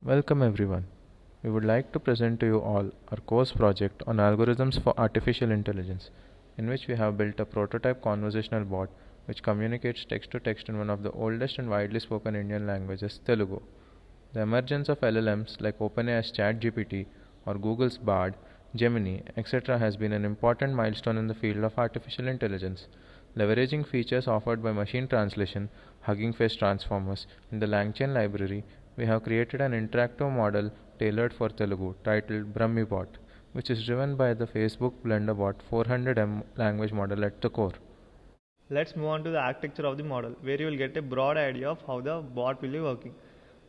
Welcome everyone. We would like to present to you all our course project on algorithms for artificial intelligence, in which we have built a prototype conversational bot which communicates text to text in one of the oldest and widely spoken Indian languages, Telugu. The emergence of LLMs like OpenAI's ChatGPT or Google's Bard, Gemini, etc. has been an important milestone in the field of artificial intelligence. Leveraging features offered by machine translation, Hugging Face transformers, and the LangChain library, we have created an interactive model tailored for Telugu titled BrahmiBot, which is driven by the Facebook BlenderBot 400M language model at the core. Let's move on to the architecture of the model, where you will get a broad idea of how the bot will be working.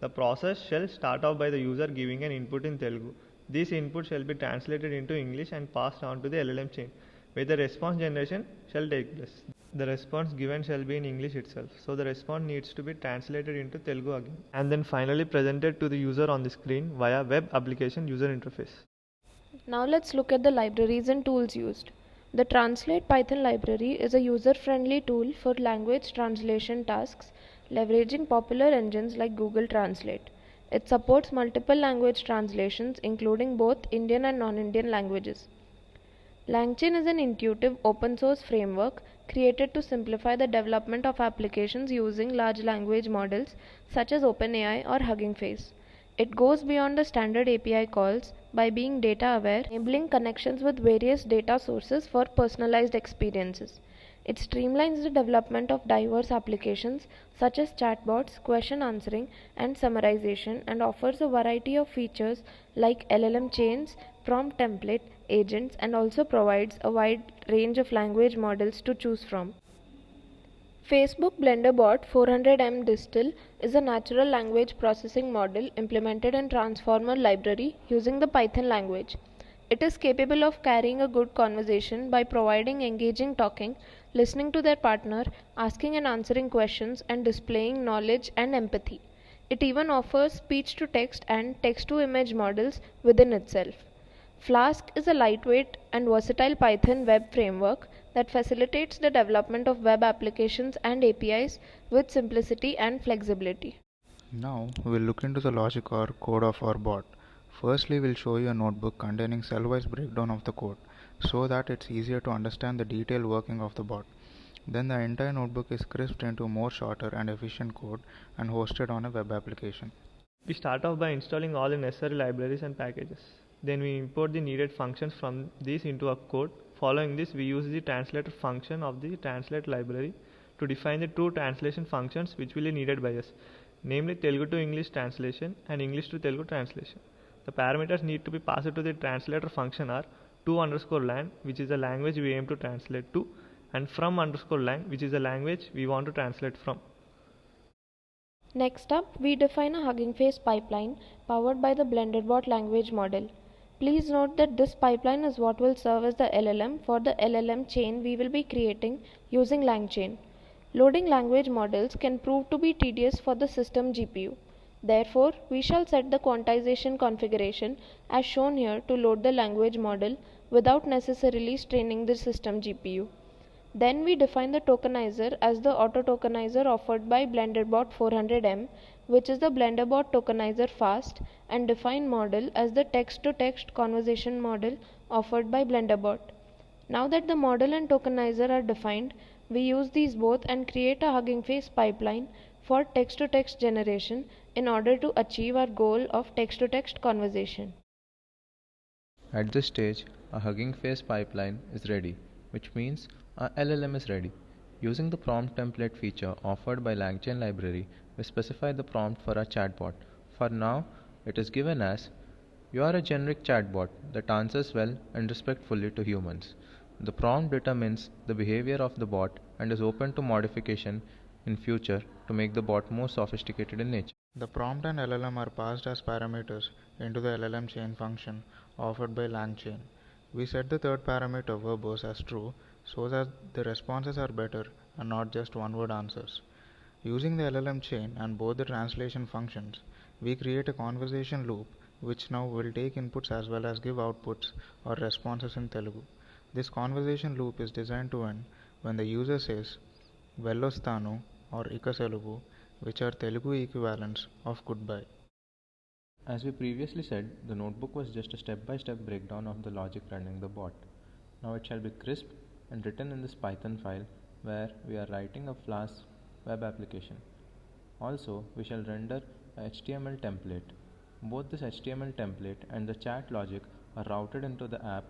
The process shall start off by the user giving an input in Telugu. This input shall be translated into English and passed on to the LLM chain, where the response generation shall take place. The response given shall be in English itself, so the response needs to be translated into Telugu again, and then finally presented to the user on the screen via web application user interface. Now let's look at the libraries and tools used. The Translate Python library is a user-friendly tool for language translation tasks, leveraging popular engines like Google Translate. It supports multiple language translations, including both Indian and non-Indian languages. LangChain is an intuitive open-source framework created to simplify the development of applications using large language models such as OpenAI or Hugging Face. It goes beyond the standard API calls by being data aware, enabling connections with various data sources for personalized experiences. It streamlines the development of diverse applications such as chatbots, question answering, and summarization, and offers a variety of features like LLM chains, prompt template, agents, and also provides a wide range of language models to choose from. Facebook BlenderBot 400M Distill is a natural language processing model implemented in Transformer library using the Python language. It is capable of carrying a good conversation by providing engaging talking, listening to their partner, asking and answering questions, and displaying knowledge and empathy. It even offers speech to text and text to image models within itself. Flask is a lightweight and versatile Python web framework that facilitates the development of web applications and APIs with simplicity and flexibility. Now we'll look into the logic or code of our bot. Firstly, we'll show you a notebook containing cell-wise breakdown of the code so that it's easier to understand the detailed working of the bot. Then the entire notebook is crisped into more shorter and efficient code and hosted on a web application. We start off by installing all the necessary libraries and packages. Then we import the needed functions from these into our code. Following this, we use the translator function of the translate library to define the two translation functions which will be needed by us, namely Telugu to English translation and English to Telugu translation. The parameters need to be passed to the translator function are to underscore lang, which is the language we aim to translate to, and from underscore lang, which is the language we want to translate from. Next up, we define a Hugging Face pipeline powered by the BlenderBot language model. Please note that this pipeline is what will serve as the LLM for the LLM chain we will be creating using LangChain. Loading language models can prove to be tedious for the system GPU. Therefore, we shall set the quantization configuration as shown here to load the language model without necessarily straining the system GPU. Then we define the tokenizer as the auto tokenizer offered by BlenderBot 400M, which is the BlenderBot tokenizer fast, and define model as the text to text conversation model offered by BlenderBot. Now that the model and tokenizer are defined, we use these both and create a Hugging Face pipeline for text to text generation in order to achieve our goal of text to text conversation. At this stage, a Hugging Face pipeline is ready, which means our LLM is ready. Using the prompt template feature offered by LangChain library, we specify the prompt for our chatbot. For now, it is given as, "You are a generic chatbot that answers well and respectfully to humans." The prompt determines the behavior of the bot and is open to modification in future to make the bot more sophisticated in nature. The prompt and LLM are passed as parameters into the LLM chain function offered by LangChain. We set the third parameter verbose as true so that the responses are better and not just one-word answers. Using the LLM chain and both the translation functions, we create a conversation loop which now will take inputs as well as give outputs or responses in Telugu. This conversation loop is designed to end when the user says Vellostanu or Ika Telugu, which are Telugu equivalents of goodbye. As we previously said, the notebook was just a step-by-step breakdown of the logic running the bot. Now it shall be crisp and written in this Python file where we are writing a Flask web application. Also, we shall render a HTML template. Both this HTML template and the chat logic are routed into the app,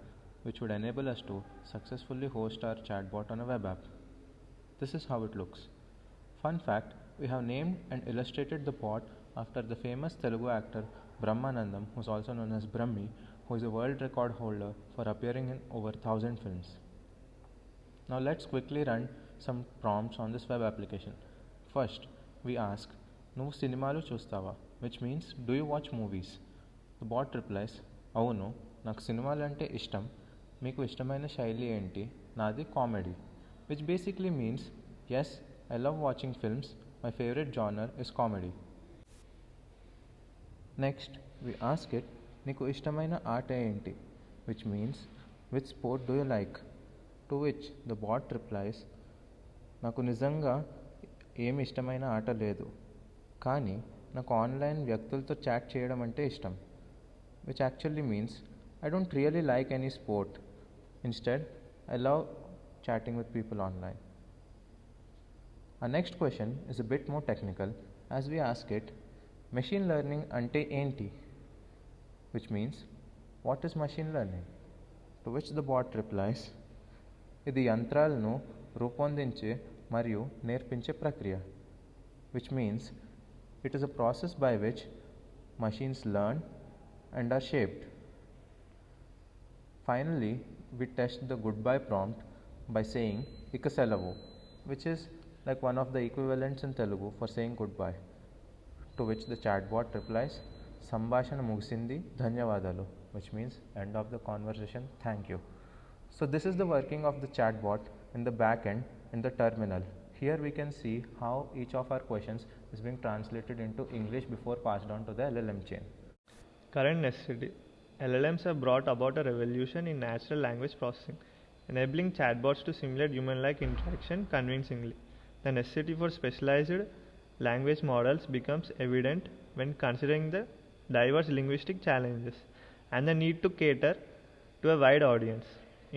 which would enable us to successfully host our chatbot on a web app. This is how it looks. Fun fact, we have named and illustrated the bot after the famous Telugu actor Brahmanandam, who is also known as Brahmi, who is a world record holder for appearing in over 1000 films. Now let's quickly run some prompts on this web application. First, we ask, "Nuvu cinemalu chustava?" which means, "Do you watch movies?" The bot replies, "Avunu, నాకు సినిమాలు అంటే ఇష్టం. మీకు ఇష్టమైన శైలి ఏంటి? నాది comedy." Which basically means, "Yes, I love watching films. My favorite genre is comedy." Next, we ask it, "నీకు ఇష్టమైన ఆట ఏంటి?" which means, "Which sport do you like?" To which the bot replies, "నాకు నిజంగా ఏమి ఇష్టమైన ఆట లేదు, కానీ నాకు ఆన్లైన్ వ్యక్తులతో చాట్ చేయడం అంటే ఇష్టం." which actually means, "I don't really like any sport. Instead, I love chatting with people online." Our next question is a bit more technical as we ask it, "Machine learning ante enti?" which means, "What is machine learning?" To which the bot replies, "ఇది యంత్రాలను రూపొందించే మరియు నేర్పించే ప్రక్రియ." which means, "It is a process by which machines learn and are shaped." Finally, we test the goodbye prompt by saying "Ika selavu," which is like one of the equivalents in Telugu for saying goodbye. To which the chatbot replies, "Sambhashana mugisindi, dhanyavadalu," which means end of the conversation, thank you. So this is the working of the chatbot in the back end in the terminal. Here we can see how each of our questions is being translated into English before passed on to the LLM chain. Current necessity. LLMs have brought about a revolution in natural language processing, enabling chatbots to simulate human-like interaction convincingly. The necessity for specialized language models becomes evident when considering the diverse linguistic challenges and the need to cater to a wide audience.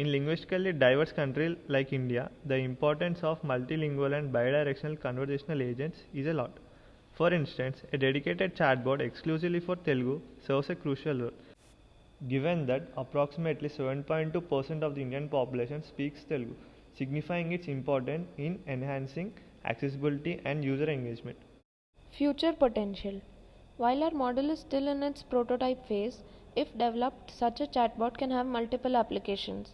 In linguistically diverse countries like India, the importance of multilingual and bidirectional conversational agents is a lot. For instance, a dedicated chatbot exclusively for Telugu serves a crucial role, given that approximately 7.2% of the Indian population speaks Telugu, signifying its importance in enhancing accessibility and user engagement. Future potential. While our model is still in its prototype phase, if developed, such a chatbot can have multiple applications.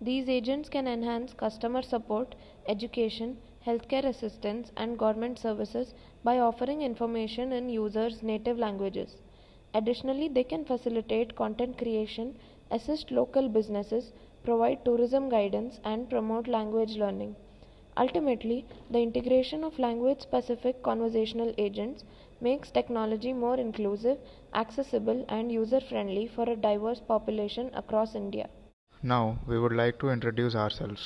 These agents can enhance customer support, education, healthcare assistance, and government services by offering information in users' native languages. Additionally, they can facilitate content creation, assist local businesses, provide tourism guidance, and promote language learning. Ultimately, the integration of language-specific conversational agents makes technology more inclusive, accessible, and user-friendly for a diverse population across India. Now, we would like to introduce ourselves.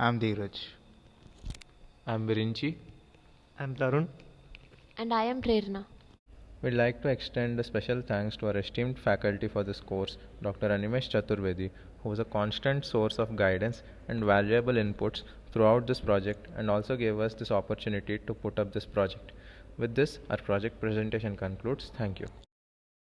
I'm Dheeraj. I'm Virinchi. I'm Tarun. And I am Prerna. We'd like to extend a special thanks to our esteemed faculty for this course, Dr. Animesh Chaturvedi, who was a constant source of guidance and valuable inputs throughout this project and also gave us this opportunity to put up this project. With this, our project presentation concludes. Thank you.